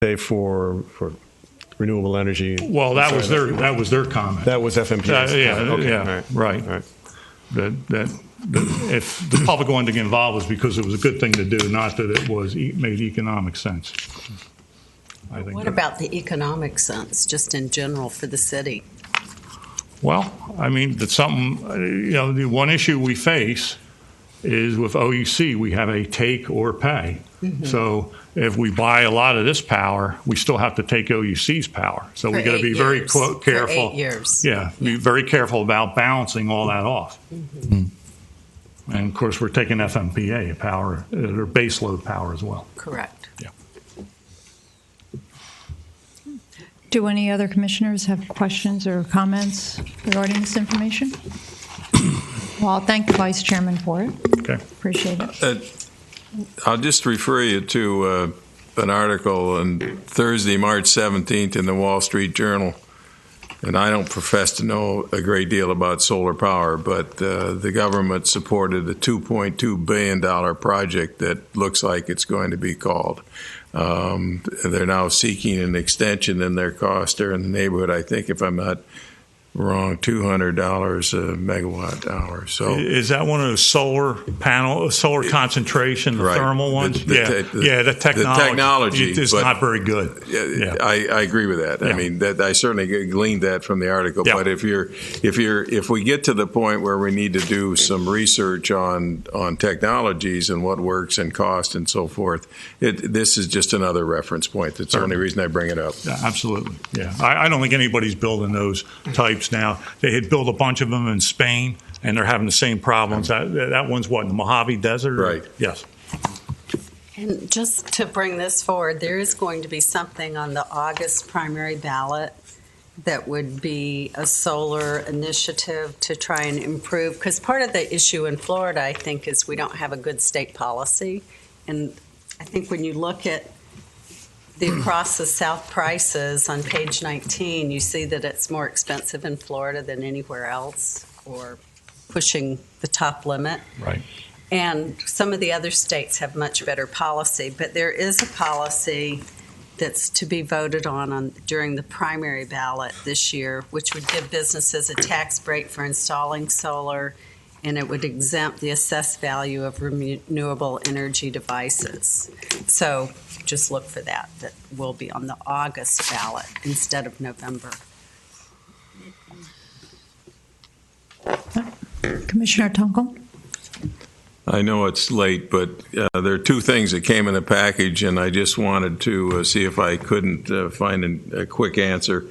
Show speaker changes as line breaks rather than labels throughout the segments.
pay for renewable energy.
Well, that was their comment.
That was FMPA's comment. Okay.
Yeah, right.
All right.
That if the public wanted to get involved was because it was a good thing to do, not that it was made economic sense. I think.
What about the economic sense, just in general, for the city?
Well, I mean, that's something, the one issue we face is with OUC, we have a take or pay. Mm-hmm. So if we buy a lot of this power, we still have to take OUC's power. So we got to be very careful.
For 8 years.
Yeah, be very careful about balancing all that off. Mm-hmm. And of course, we're taking FMPA power, their base load power as well.
Correct.
Yeah.
Do any other commissioners have questions or comments regarding this information? Well, I'll thank the Vice Chairman for it.
Okay.
Appreciate it.
I'll just refer you to an article on Thursday, March 17th in the Wall Street Journal. And I don't profess to know a great deal about solar power, but the government supported a $2.2 billion project that looks like it's going to be called. They're now seeking an extension in their cost. They're in the neighborhood, I think, if I'm not wrong, $200 a megawatt hour. So
is that one of those solar concentration, the
right.
thermal ones? The technology.
The technology
is not very good.
Yeah. I agree with that. Yeah. I mean, I certainly gleaned that from the article. Yeah. But if we get to the point where we need to do some research on technologies and what works and cost and so forth, this is just another reference point. That's the only reason I bring it up.
Yeah, absolutely. Yeah, I don't think anybody's building those types now. They had built a bunch of them in Spain, and they're having the same problems. That one's what, in the Mojave Desert?
Right.
Yes.
And just to bring this forward, there is going to be something on the August primary ballot that would be a solar initiative to try and improve, because part of the issue in Florida, I think, is we don't have a good state policy. And I think when you look at the across the South prices on page 19, you see that it's more expensive in Florida than anywhere else, or pushing the top limit.
Right.
And some of the other states have much better policy, but there is a policy that's to be voted on during the primary ballot this year, which would give businesses a tax break for installing solar, and it would exempt the assessed value of renewable energy devices. So just look for that. That will be on the August ballot instead of November.
Commissioner Tunkel?
I know it's late, but there are two things that came in the package, and I just wanted to see if I couldn't find a quick answer.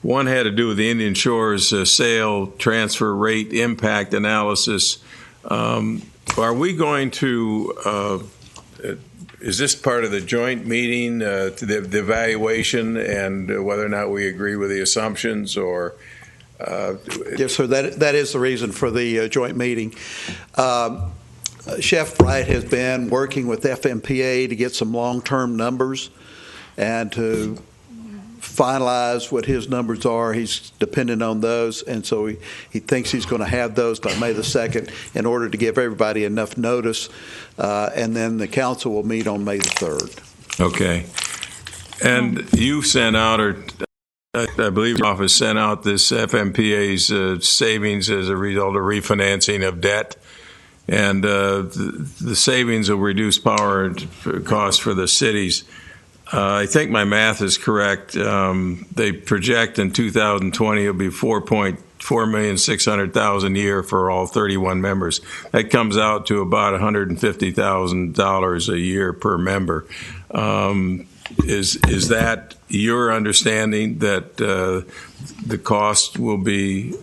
One had to do with the Indian Shores sale transfer rate impact analysis. Are we going to, is this part of the joint meeting, the evaluation, and whether or not we agree with the assumptions, or?
Yes, sir, that is the reason for the joint meeting. Chef Wright has been working with FMPA to get some long-term numbers and to finalize what his numbers are. He's dependent on those, and so he thinks he's going to have those by May the 2nd in order to give everybody enough notice, and then the council will meet on May the 3rd.
Okay. And you sent out, or I believe your office sent out this FMPA's savings as a result of refinancing of debt. And the savings will reduce power costs for the cities. I think my math is correct. They project in 2020 it'll be $4,600,000 a year for all 31 members. That comes out to about $150,000 a year per member. Is that your understanding that the cost will be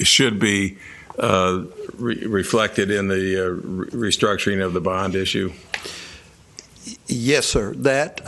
should be reflected in the restructuring of the bond issue?
Yes, sir. That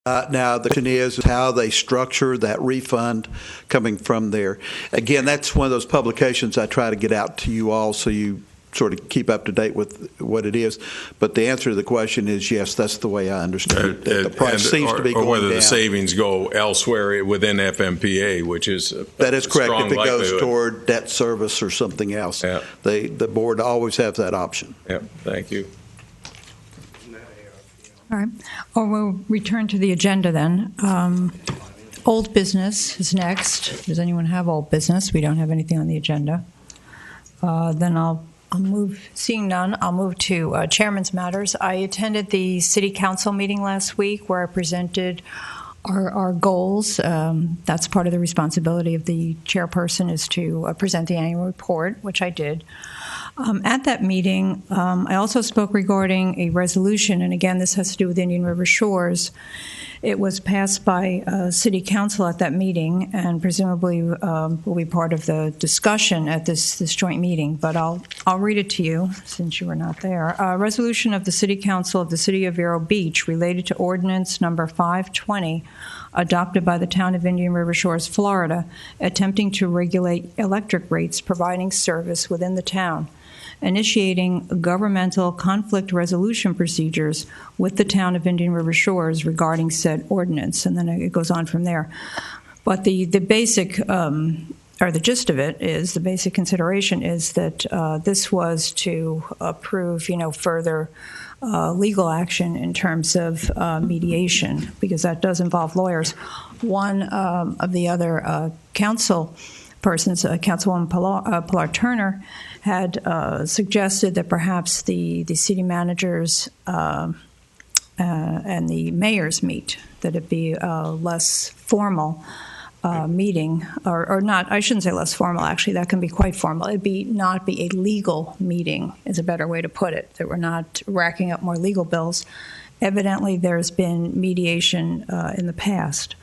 now the question is how they structure that refund coming from there. Again, that's one of those publications I try to get out to you all so you sort of keep up to date with what it is. But the answer to the question is yes, that's the way I understand it. The price seems to be going down.
Or whether the savings go elsewhere within FMPA, which is
that is correct. If it
likelihood.
goes toward debt service or something else,
yeah.
The board always has that option.
Yep. Thank you.
All right. Or we'll return to the agenda then. Old business is next. Does anyone have old business? We don't have anything on the agenda. Then I'll move, seeing none, I'll move to Chairman's Matters. I attended the City Council meeting last week where I presented our goals. That's part of the responsibility of the chairperson is to present the annual report, which I did. At that meeting, I also spoke regarding a resolution, and again, this has to do with Indian River Shores. It was passed by City Council at that meeting, and presumably will be part of the discussion at this joint meeting. But I'll read it to you since you were not there. A resolution of the City Council of the City of Vero Beach related to Ordinance Number 520, adopted by the Town of Indian River Shores, Florida, attempting to regulate electric rates providing service within the town, initiating governmental conflict resolution procedures with the Town of Indian River Shores regarding said ordinance. And then it goes on from there. But the basic, or the gist of it is, the basic consideration is that this was to approve, further legal action in terms of mediation, because that does involve lawyers. One of the other council persons, Councilwoman Pilar Turner, had suggested that perhaps the city managers and the mayors meet, that it be a less formal meeting, or not, I shouldn't say less formal, actually, that can be quite formal. It'd not be a legal meeting, is a better way to put it, that we're not racking up more legal bills. Evidently, there's been mediation in the past.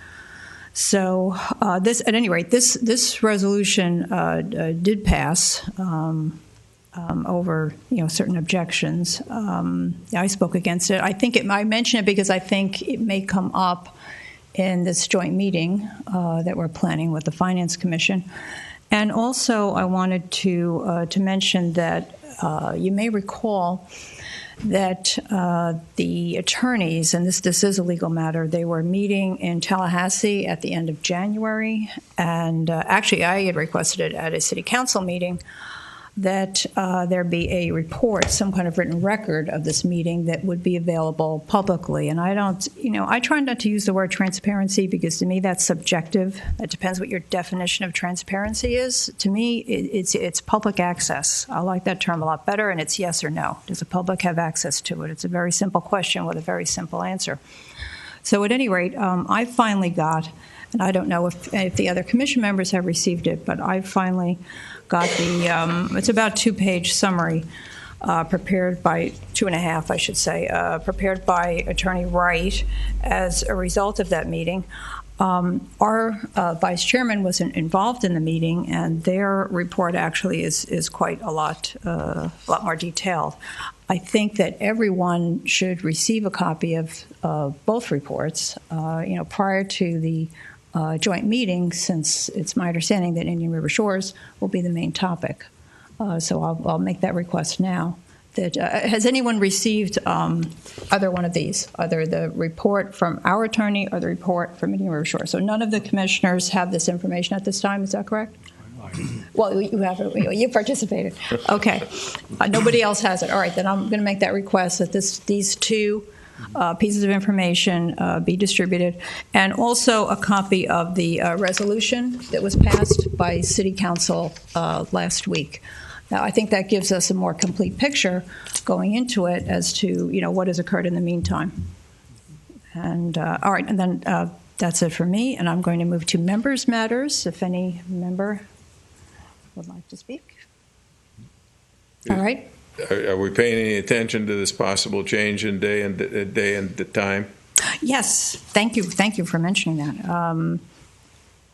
So this, at any rate, this resolution did pass over certain objections. I spoke against it. I mention it because I think it may come up in this joint meeting that we're planning with the Finance Commission. And also, I wanted to mention that you may recall that the attorneys, and this is a legal matter, they were meeting in Tallahassee at the end of January, and actually I had requested it at a city council meeting that there be a report, some kind of written record of this meeting that would be available publicly. And I try not to use the word transparency because to me that's subjective. It depends what your definition of transparency is. To me, it's public access. I like that term a lot better, and it's yes or no. Does the public have access to it? It's a very simple question with a very simple answer. So at any rate, I finally got, and I don't know if the other commission members have received it, but I finally got it's about 2-page summary prepared by 2.5, I should say, prepared by Attorney Wright as a result of that meeting. Our vice chairman was involved in the meeting, and their report actually is quite a lot more detailed. I think that everyone should receive a copy of both reports, prior to the joint meeting, since it's my understanding that Indian River Shores will be the main topic. So I'll make that request now. Has anyone received either one of these, either the report from our attorney or the report from Indian River Shores? So none of the commissioners have this information at this time, is that correct? Well, you participated. Okay. Nobody else has it. All right, then I'm going to make that request that these two pieces of information be distributed, and also a copy of the resolution that was passed by City Council last week. Now, I think that gives us a more complete picture going into it as to what has occurred in the meantime. And all right, and then that's it for me, and I'm going to move to members' matters. If any member would like to speak. All right.
Are we paying any attention to this possible change in day and the time?
Yes, thank you. Thank you for mentioning that.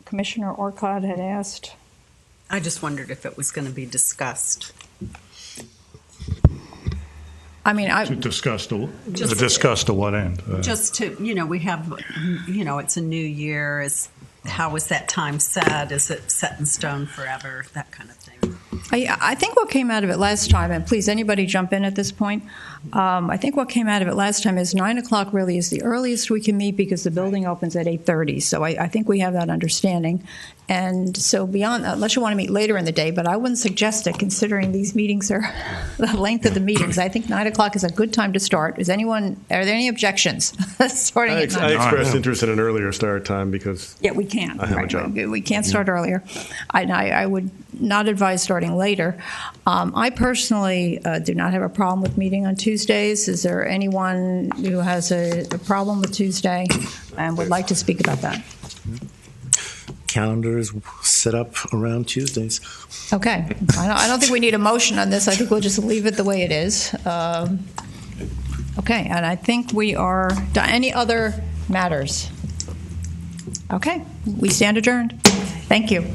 Commissioner Orcott had asked.
I just wondered if it was going to be discussed.
I mean,
To discuss to what end?
Just to, we have, it's a new year. How is that time set? Is it set in stone forever? That kind of thing.
I think what came out of it last time, and please, anybody jump in at this point. I think what came out of it last time is 9 o'clock really is the earliest we can meet because the building opens at 8:30. So I think we have that understanding. And so beyond, unless you want to meet later in the day, but I wouldn't suggest it considering these meetings are the length of the meetings. I think 9 o'clock is a good time to start. Are there any objections starting at 9
I
o'clock?
expressed interest in an earlier start time because
Yeah, we can't.
I have a job.
We can't start earlier. I would not advise starting later. I personally do not have a problem with meeting on Tuesdays. Is there anyone who has a problem with Tuesday and would like to speak about that?
Calendars set up around Tuesdays.
Okay. I don't think we need a motion on this. I think we'll just leave it the way it is. Okay, and I think we are done. Any other matters? Okay, we stand adjourned. Thank you.